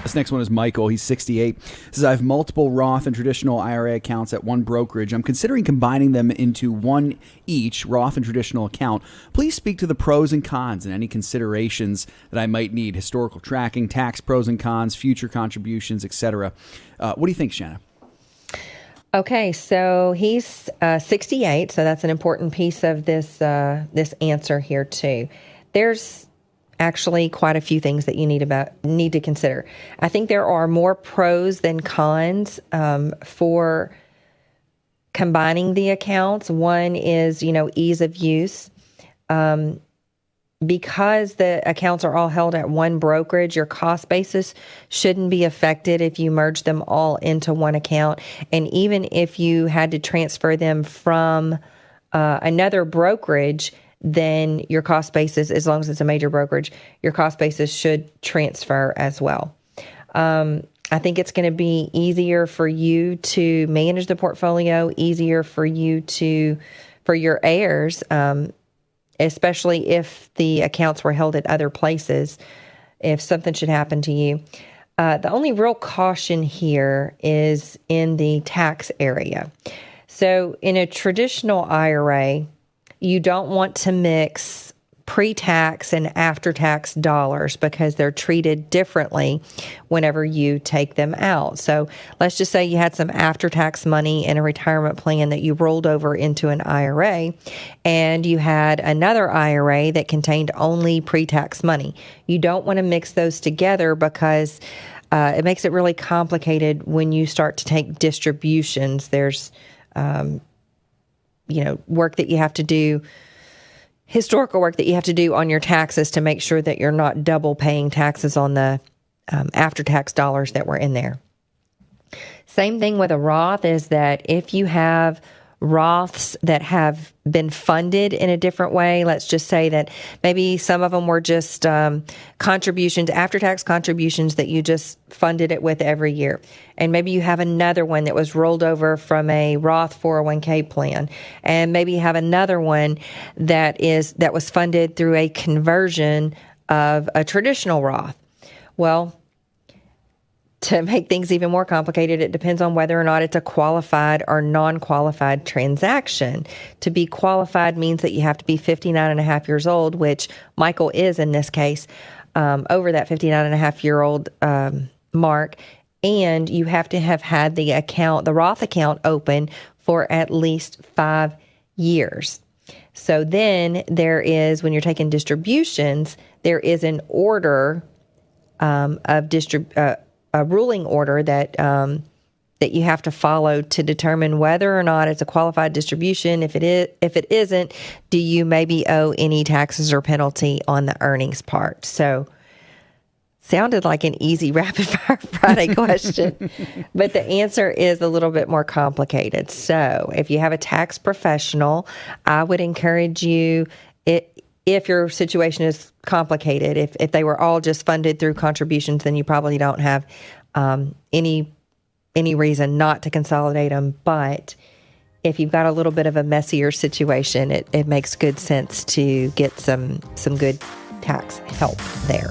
This next one is Michael. He's 68. He says, I have multiple Roth and traditional IRA accounts at one brokerage. I'm considering combining them into one each Roth and traditional account. Please speak to the pros and cons and any considerations that I might need. Historical tracking, tax pros and cons, future contributions, etc. What do you think, Shanna? Okay, so he's 68, so that's an important piece of this this answer here too. There's actually quite a few things that you need to consider. I think there are more pros than cons for combining the accounts. One is, ease of use. Because the accounts are all held at one brokerage, your cost basis shouldn't be affected if you merge them all into one account. And even if you had to transfer them from another brokerage, then your cost basis, as long as it's a major brokerage, your cost basis should transfer as well. I think it's going to be easier for you to manage the portfolio, easier for your heirs, especially if the accounts were held at other places, if something should happen to you. The only real caution here is in the tax area. So in a traditional IRA, you don't want to mix pre-tax and after-tax dollars because they're treated differently whenever you take them out. So let's just say you had some after-tax money in a retirement plan that you rolled over into an IRA, and you had another IRA that contained only pre-tax money. You don't want to mix those together because it makes it really complicated when you start to take distributions. There's work that you have to do, historical work that you have to do on your taxes to make sure that you're not double paying taxes on the after-tax dollars that were in there. Same thing with a Roth is that if you have Roths that have been funded in a different way, let's just say that maybe some of them were just contributions, after-tax contributions that you just funded it with every year. And maybe you have another one that was rolled over from a Roth 401k plan. And maybe you have another one that was funded through a conversion of a traditional Roth. Well, to make things even more complicated, it depends on whether or not it's a qualified or non-qualified transaction. To be qualified means that you have to be 59 and a half years old, which Michael is in this case, over that 59 and a half year old mark. And you have to have had the Roth account open for at least 5 years. So then there is, when you're taking distributions, there is an order a ruling order that you have to follow to determine whether or not it's a qualified distribution. If it isn't, do you maybe owe any taxes or penalty on the earnings part? So, sounded like an easy rapid fire Friday question, but the answer is a little bit more complicated. So, if you have a tax professional, I would encourage you, if your situation is complicated, if they were all just funded through contributions, then you probably don't have any reason not to consolidate them. But if you've got a little bit of a messier situation, it makes good sense to get some good tax help there.